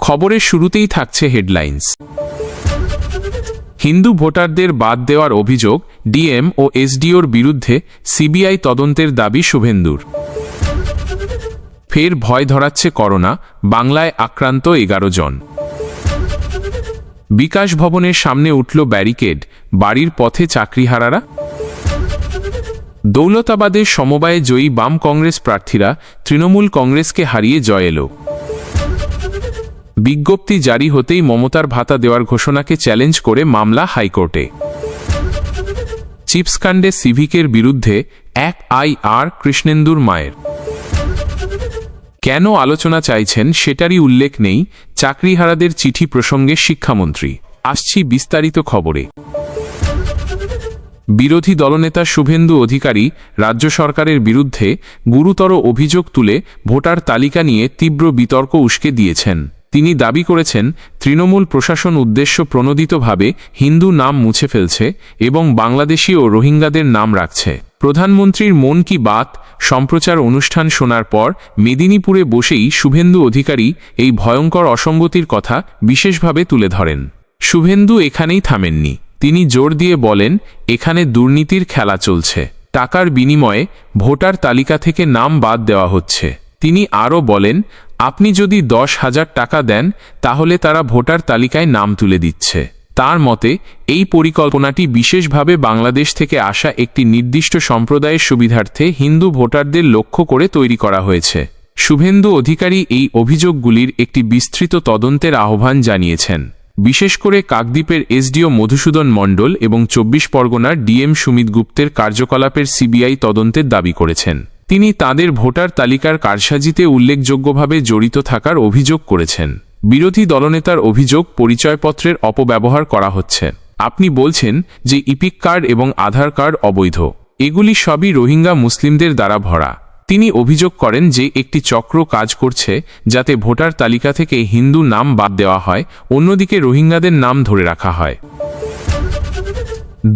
খবরের শুরুতেই থাকছে হেডলাইন্স। হিন্দু ভোটারদের বাদ দেওয়ার অভিযোগ, ডিএম ও এসডিওর বিরুদ্ধে সিবিআই তদন্তের দাবি শুভেন্দুর। ফের ভয় ধরাচ্ছে করোনা, বাংলায় আক্রান্ত 11 জন। বিকাশ ভবনের সামনে উঠল ব্যারিকেড, বাড়ির পথে চাকরিহারারা। দৌলতাবাদের সমবায়ে জয়ী বাম কংগ্রেস প্রার্থীরা, তৃণমূল কংগ্রেসকে হারিয়ে জয় এল। বিজ্ঞপ্তি জারি হতেই মমতার ভাতা দেওয়ার ঘোষণাকে চ্যালেঞ্জ করে মামলা হাইকোর্টে। চিপসকাণ্ডে সিভিকের বিরুদ্ধে এফআইআর কৃষ্ণেন্দুর মায়ের। কেন আলোচনা চাইছেন সেটারই উল্লেখ নেই চাকরিহারাদের চিঠি প্রসঙ্গে শিক্ষামন্ত্রী। আসছি বিস্তারিত খবরে। বিরোধী দলনেতা শুভেন্দু অধিকারী রাজ্য সরকারের বিরুদ্ধে গুরুতর অভিযোগ তুলে ভোটার তালিকা নিয়ে তীব্র বিতর্ক উস্কে দিয়েছেন। তিনি দাবি করেছেন, তৃণমূল প্রশাসন উদ্দেশ্য প্রণোদিতভাবে হিন্দু নাম মুছে ফেলছে এবং বাংলাদেশি ও রোহিঙ্গাদের নাম রাখছে। প্রধানমন্ত্রীর মন কি বাত সম্প্রচার অনুষ্ঠান শোনার পর মেদিনীপুরে বসেই শুভেন্দু অধিকারী এই ভয়ঙ্কর অসঙ্গতির কথা বিশেষভাবে তুলে ধরেন। শুভেন্দু এখানেই থামেননি। তিনি জোর দিয়ে বলেন, এখানে দুর্নীতির খেলা চলছে, টাকার বিনিময়ে ভোটার তালিকা থেকে নাম বাদ দেওয়া হচ্ছে। তিনি আরও বলেন, আপনি যদি 10,000 টাকা দেন তাহলে তারা ভোটার তালিকায় নাম তুলে দিচ্ছে। তার মতে এই পরিকল্পনাটি বিশেষভাবে বাংলাদেশ থেকে আসা একটি নির্দিষ্ট সম্প্রদায়ের সুবিধার্থে হিন্দু ভোটারদের লক্ষ্য করে তৈরি করা হয়েছে। শুভেন্দু অধিকারী এই অভিযোগগুলির একটি বিস্তৃত তদন্তের আহ্বান জানিয়েছেন। বিশেষ করে কাকদ্বীপের এসডিও মধুসূদন মণ্ডল এবং 24 পরগনার ডিএম সুমিত গুপ্তের কার্যকলাপের সিবিআই তদন্তের দাবি করেছেন। তিনি তাদের ভোটার তালিকার কারসাজিতে উল্লেখযোগ্যভাবে জড়িত থাকার অভিযোগ করেছেন। বিরোধী দলনেতার অভিযোগ, পরিচয়পত্রের অপব্যবহার করা হচ্ছে। আপনি বলছেন যে ইপিক কার্ড এবং আধার কার্ড অবৈধ। এগুলি সবই রোহিঙ্গা মুসলিমদের দ্বারা ভরা। তিনি অভিযোগ করেন যে একটি চক্র কাজ করছে যাতে ভোটার তালিকা থেকে হিন্দু নাম বাদ দেওয়া হয়, অন্যদিকে রোহিঙ্গাদের নাম ধরে রাখা হয়।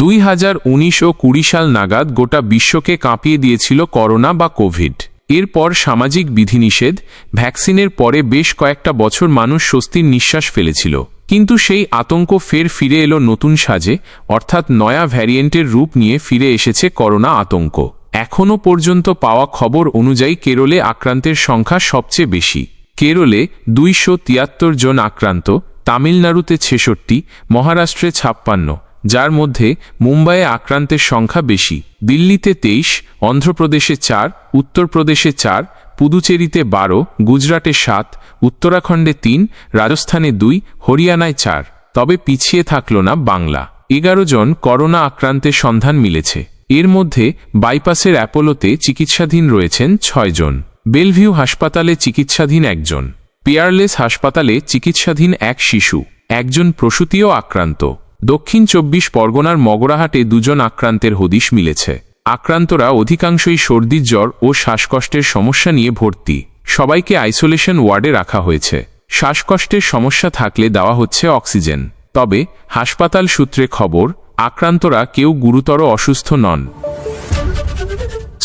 2019 ও 20 সাল নাগাদ গোটা বিশ্বকে কাঁপিয়ে দিয়েছিল করোনা বা কোভিড। এরপর সামাজিক বিধিনিষেধ, ভ্যাকসিনের পরে বেশ কয়েকটা বছর মানুষ স্বস্তির নিঃশ্বাস ফেলেছিল। কিন্তু সেই আতঙ্ক ফের ফিরে এলো নতুন সাজে, অর্থাৎ নয়া ভ্যারিয়েন্টের রূপ নিয়ে ফিরে এসেছে করোনা আতঙ্ক। এখনও পর্যন্ত পাওয়া খবর অনুযায়ী কেরলে আক্রান্তের সংখ্যা সবচেয়ে বেশি। কেরলে 273 জন আক্রান্ত, তামিলনাড়ুতে 66, মহারাষ্ট্রে 56, যার মধ্যে মুম্বাইয়ে আক্রান্তের সংখ্যা বেশি। দিল্লিতে 23, অন্ধ্রপ্রদেশে 4, উত্তরপ্রদেশে 4, পুদুচেরিতে 12, গুজরাটে 7, উত্তরাখণ্ডে 3, রাজস্থানে 2, হরিয়ানায় 4। তবে পিছিয়ে থাকল না বাংলা। 11 জন করোনা আক্রান্তের সন্ধান মিলেছে। এর মধ্যে বাইপাসের অ্যাপোলোতে চিকিৎসাধীন রয়েছেন 6 জন, বেলভিউ হাসপাতালে চিকিৎসাধীন 1 জন, পিয়ারলেস হাসপাতালে চিকিৎসাধীন 1 শিশু, 1 জন প্রসূতিও আক্রান্ত। দক্ষিণ 24 পরগনার মগরাহাটে 2 জন আক্রান্তের হদিশ মিলেছে। আক্রান্তরা অধিকাংশই সর্দি, জ্বর ও শ্বাসকষ্টের সমস্যা নিয়ে ভর্তি। সবাইকে আইসোলেশন ওয়ার্ডে রাখা হয়েছে। শ্বাসকষ্টের সমস্যা থাকলে দেওয়া হচ্ছে অক্সিজেন। তবে হাসপাতাল সূত্রে খবর, আক্রান্তরা কেউ গুরুতর অসুস্থ নন।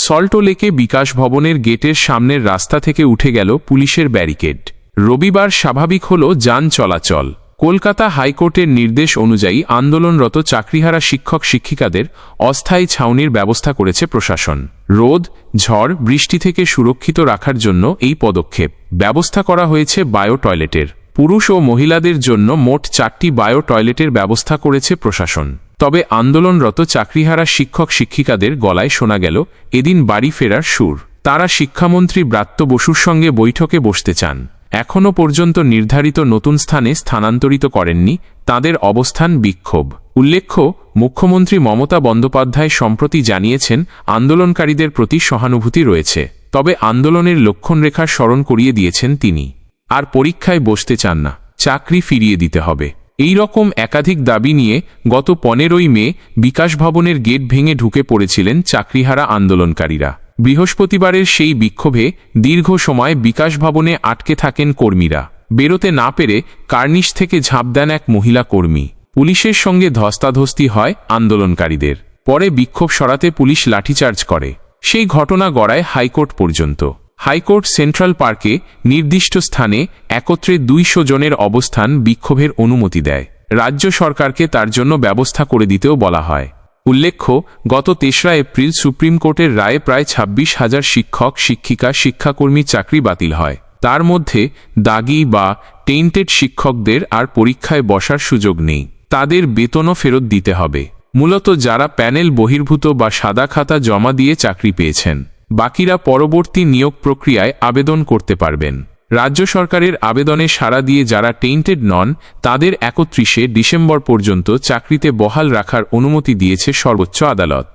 সল্টলেকে বিকাশ ভবনের গেটের সামনের রাস্তা থেকে উঠে গেল পুলিশের ব্যারিকেড। রবিবার স্বাভাবিক হল যান চলাচল। কলকাতা হাইকোর্টের নির্দেশ অনুযায়ী আন্দোলনরত চাকরিহারা শিক্ষক শিক্ষিকাদের অস্থায়ী ছাউনির ব্যবস্থা করেছে প্রশাসন। রোদ, ঝড়, বৃষ্টি থেকে সুরক্ষিত রাখার জন্য এই পদক্ষেপ। ব্যবস্থা করা হয়েছে বায়ো টয়লেটের। পুরুষ ও মহিলাদের জন্য মোট 4টি বায়ো টয়লেটের ব্যবস্থা করেছে প্রশাসন। তবে আন্দোলনরত চাকরিহারা শিক্ষক শিক্ষিকাদের গলায় শোনা গেল এদিন বাড়ি ফেরার সুর। তারা শিক্ষামন্ত্রী ব্রাত্য বসুর সঙ্গে বৈঠকে বসতে চান। এখনও পর্যন্ত নির্ধারিত নতুন স্থানে স্থানান্তরিত করেননি। তাদের অবস্থান বিক্ষোভ। উল্লেখ্য, মুখ্যমন্ত্রী মমতা বন্দ্যোপাধ্যায় সম্প্রতি জানিয়েছেন আন্দোলনকারীদের প্রতি সহানুভূতি রয়েছে। তবে আন্দোলনের লক্ষণরেখা স্মরণ করিয়ে দিয়েছেন তিনি। আর পরীক্ষায় বসতে চান না, চাকরি ফিরিয়ে দিতে হবে। এই রকম একাধিক দাবি নিয়ে গত 15ই মে বিকাশ ভবনের গেট ভেঙে ঢুকে পড়েছিলেন চাকরিহারা আন্দোলনকারীরা। বৃহস্পতিবারের সেই বিক্ষোভে দীর্ঘ সময় বিকাশ ভবনে আটকে থাকেন কর্মীরা। বেরোতে না পেরে কার্নিশ থেকে ঝাঁপ দেন এক মহিলা কর্মী। পুলিশের সঙ্গে ধস্তাধস্তি হয় আন্দোলনকারীদের। পরে বিক্ষোভ সরাতে পুলিশ লাঠিচার্জ করে। সেই ঘটনা গড়ায় হাইকোর্ট পর্যন্ত। হাইকোর্ট সেন্ট্রাল পার্কে নির্দিষ্ট স্থানে একত্রে 200 জনের অবস্থান বিক্ষোভের অনুমতি দেয়। রাজ্য সরকারকে তার জন্য ব্যবস্থা করে দিতেও বলা হয়। উল্লেখ্য, গত 3রা এপ্রিল সুপ্রিম কোর্টের রায়ে প্রায় 26,000 শিক্ষক, শিক্ষিকা, শিক্ষাকর্মী চাকরি বাতিল হয়। তার মধ্যে দাগি বা টেইন্টেড শিক্ষকদের আর পরীক্ষায় বসার সুযোগ নেই। তাদের বেতনও ফেরত দিতে হবে। মূলত যারা প্যানেল বহির্ভূত বা সাদা খাতা জমা দিয়ে চাকরি পেয়েছেন, বাকিরা পরবর্তী নিয়োগ প্রক্রিয়ায় আবেদন করতে পারবেন। রাজ্য সরকারের আবেদনে সাড়া দিয়ে যারা টেইন্টেড নন, তাদের 31শে ডিসেম্বর পর্যন্ত চাকরিতে বহাল রাখার অনুমতি দিয়েছে সর্বোচ্চ আদালত।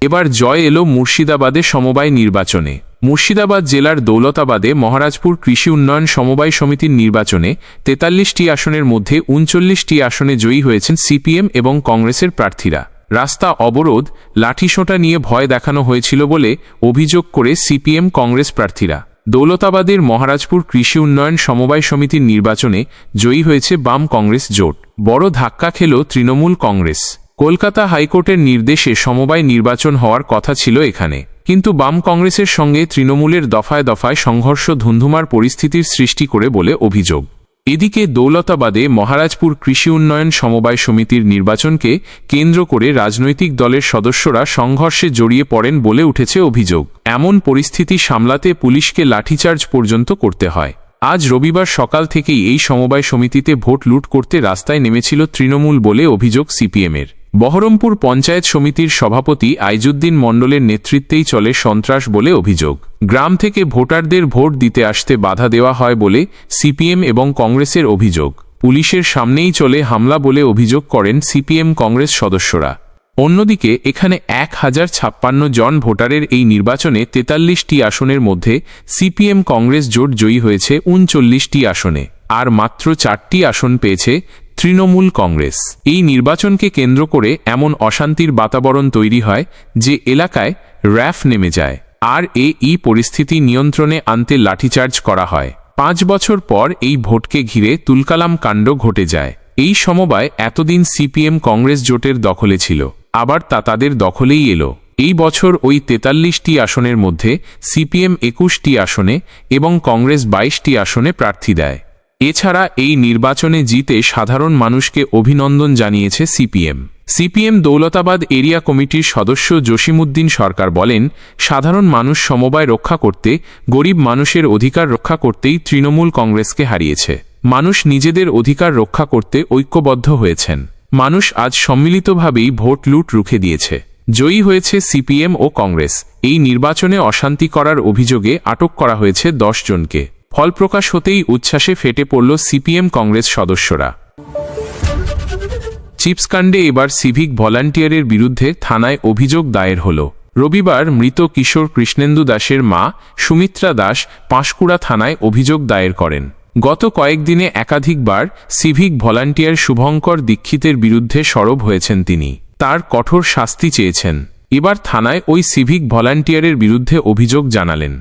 এবার জয় এলো মুর্শিদাবাদে সমবায় নির্বাচনে। মুর্শিদাবাদ জেলার দৌলতাবাদে মহারাজপুর কৃষি উন্নয়ন সমবায় সমিতির নির্বাচনে 43টি আসনের মধ্যে 39টি আসনে জয়ী হয়েছেন সিপিএম এবং কংগ্রেসের প্রার্থীরা। রাস্তা অবরোধ, লাঠিসোঁটা নিয়ে ভয় দেখানো হয়েছিল বলে অভিযোগ করে সিপিএম কংগ্রেস প্রার্থীরা। দৌলতাবাদের মহারাজপুর কৃষি উন্নয়ন সমবায় সমিতির নির্বাচনে জয়ী হয়েছে বাম কংগ্রেস জোট। বড় ধাক্কা খেল তৃণমূল কংগ্রেস। কলকাতা হাইকোর্টের নির্দেশে সমবায় নির্বাচন হওয়ার কথা ছিল এখানে, কিন্তু বাম কংগ্রেসের সঙ্গে তৃণমূলের দফায় দফায় সংঘর্ষ ধুন্ধুমার পরিস্থিতির সৃষ্টি করে বলে অভিযোগ। এদিকে দৌলতাবাদে মহারাজপুর কৃষি উন্নয়ন সমবায় সমিতির নির্বাচনকে কেন্দ্র করে রাজনৈতিক দলের সদস্যরা সংঘর্ষে জড়িয়ে পড়েন বলে উঠেছে অভিযোগ। এমন পরিস্থিতি সামলাতে পুলিশকে লাঠিচার্জ পর্যন্ত করতে হয়। আজ রবিবার সকাল থেকেই এই সমবায় সমিতিতে ভোট লুট করতে রাস্তায় নেমেছিল তৃণমূল বলে অভিযোগ সিপিএমের। বহরমপুর পঞ্চায়েত সমিতির সভাপতি আইজুদ্দিন মণ্ডলের নেতৃত্বেই চলে সন্ত্রাস বলে অভিযোগ। গ্রাম থেকে ভোটারদের ভোট দিতে আসতে বাধা দেওয়া হয় বলে সিপিএম এবং কংগ্রেসের অভিযোগ। পুলিশের সামনেই চলে হামলা বলে অভিযোগ করেন সিপিএম কংগ্রেস সদস্যরা। অন্যদিকে এখানে 1056 জন ভোটারের এই নির্বাচনে 43টি আসনের মধ্যে সিপিএম কংগ্রেস জোট জয়ী হয়েছে 39টি আসনে, আর মাত্র 4টি আসন পেয়েছে তৃণমূল কংগ্রেস। এই নির্বাচনকে কেন্দ্র করে এমন অশান্তির বাতাবরণ তৈরি হয় যে এলাকায় র্যাফ নেমে যায়, আর এই পরিস্থিতি নিয়ন্ত্রণে আনতে লাঠিচার্জ করা হয়। 5 বছর পর এই ভোটকে ঘিরে তুলকালাম কাণ্ড ঘটে যায়। এই সমবায় এতদিন সিপিএম কংগ্রেস জোটের দখলে ছিল, আবার তা তাদের দখলেই এলো। এই বছর ওই 43টি আসনের মধ্যে সিপিএম 21টি আসনে এবং কংগ্রেস 22টি আসনে প্রার্থী দেয়। এছাড়া এই নির্বাচনে জিতে সাধারণ মানুষকে অভিনন্দন জানিয়েছে সিপিএম দৌলতাবাদ এরিয়া কমিটির সদস্য জসিমউদ্দিন সরকার বলেন, সাধারণ মানুষ সমবায় রক্ষা করতে, গরিব মানুষের অধিকার রক্ষা করতেই তৃণমূল কংগ্রেসকে হারিয়েছে। মানুষ নিজেদের অধিকার রক্ষা করতে ঐক্যবদ্ধ হয়েছেন। মানুষ আজ সম্মিলিতভাবেই ভোট লুট রুখে দিয়েছে। জয়ী হয়েছে সিপিএম ও কংগ্রেস। এই নির্বাচনে অশান্তি করার অভিযোগে আটক করা হয়েছে 10 জনকে। ফলপ্রকাশ হতেই উচ্ছ্বাসে ফেটে পড়ল সিপিএম কংগ্রেস সদস্যরা। চিপসকাণ্ডে এবার সিভিক ভলান্টিয়ারের বিরুদ্ধে থানায় অভিযোগ দায়ের হল। রবিবার মৃত কিশোর কৃষ্ণেন্দু দাসের মা সুমিত্রা দাস পাঁশকুড়া থানায় অভিযোগ দায়ের করেন। গত কয়েকদিনে একাধিকবার সিভিক ভলান্টিয়ার শুভঙ্কর দীক্ষিতের বিরুদ্ধে সরব হয়েছেন তিনি। তার কঠোর শাস্তি চেয়েছেন। এবার থানায় ওই সিভিক ভলান্টিয়ারের বিরুদ্ধে অভিযোগ জানালেন।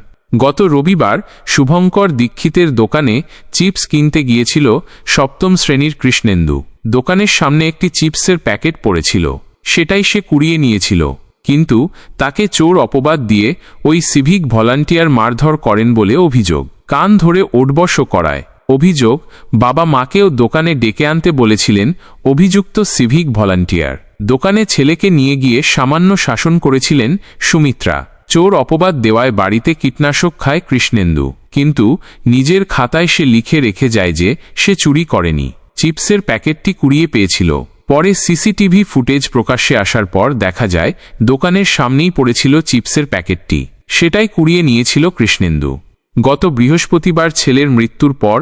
গত রবিবার শুভঙ্কর দীক্ষিতের দোকানে চিপস কিনতে গিয়েছিল 7ম শ্রেণীর কৃষ্ণেন্দু। দোকানের সামনে একটি চিপসের প্যাকেট পড়েছিল, সেটাই সে কুড়িয়ে নিয়েছিল, কিন্তু তাকে চোর অপবাদ দিয়ে ওই সিভিক ভলান্টিয়ার মারধর করেন বলে অভিযোগ। কান ধরে ওঠবসও করায়। অভিযোগ, বাবা মাকেও দোকানে ডেকে আনতে বলেছিলেন অভিযুক্ত সিভিক ভলান্টিয়ার। দোকানে ছেলেকে নিয়ে গিয়ে সামান্য শাসন করেছিলেন সুমিত্রা। চোর অপবাদ দেওয়ায় বাড়িতে কীটনাশক খায় কৃষ্ণেন্দু, কিন্তু নিজের খাতায় সে লিখে রেখে যায় যে সে চুরি করেনি, চিপসের প্যাকেটটি কুড়িয়ে পেয়েছিল। পরে সিসিটিভি ফুটেজ প্রকাশ্যে আসার পর দেখা যায় দোকানের সামনেই পড়েছিল চিপসের প্যাকেটটি, সেটাই কুড়িয়ে নিয়েছিল কৃষ্ণেন্দু। গত বৃহস্পতিবার ছেলের মৃত্যুর পর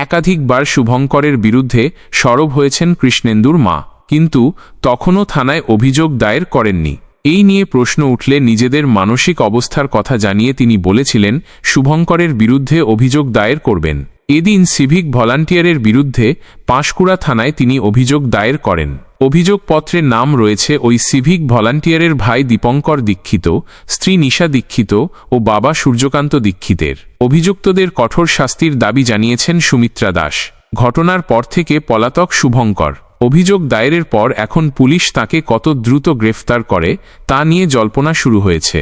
একাধিকবার শুভঙ্করের বিরুদ্ধে সরব হয়েছেন কৃষ্ণেন্দুর মা, কিন্তু তখনও থানায় অভিযোগ দায়ের করেননি। এই নিয়ে প্রশ্ন উঠলে নিজেদের মানসিক অবস্থার কথা জানিয়ে তিনি বলেছিলেন শুভঙ্করের বিরুদ্ধে অভিযোগ দায়ের করবেন। এদিন সিভিক ভলান্টিয়ারের বিরুদ্ধে পাঁশকুড়া থানায় তিনি অভিযোগ দায়ের করেন। অভিযোগপত্রে নাম রয়েছে ওই সিভিক ভলান্টিয়ারের ভাই দীপঙ্কর দীক্ষিত, স্ত্রী নিশা দীক্ষিত ও বাবা সূর্যকান্ত দীক্ষিতের। অভিযুক্তদের কঠোর শাস্তির দাবি জানিয়েছেন সুমিত্রা দাস। ঘটনার পর থেকে পলাতক শুভঙ্কর। অভিযোগ দায়েরের পর এখন পুলিশ তাকে কত দ্রুত গ্রেফতার করে তা নিয়ে জল্পনা শুরু হয়েছে।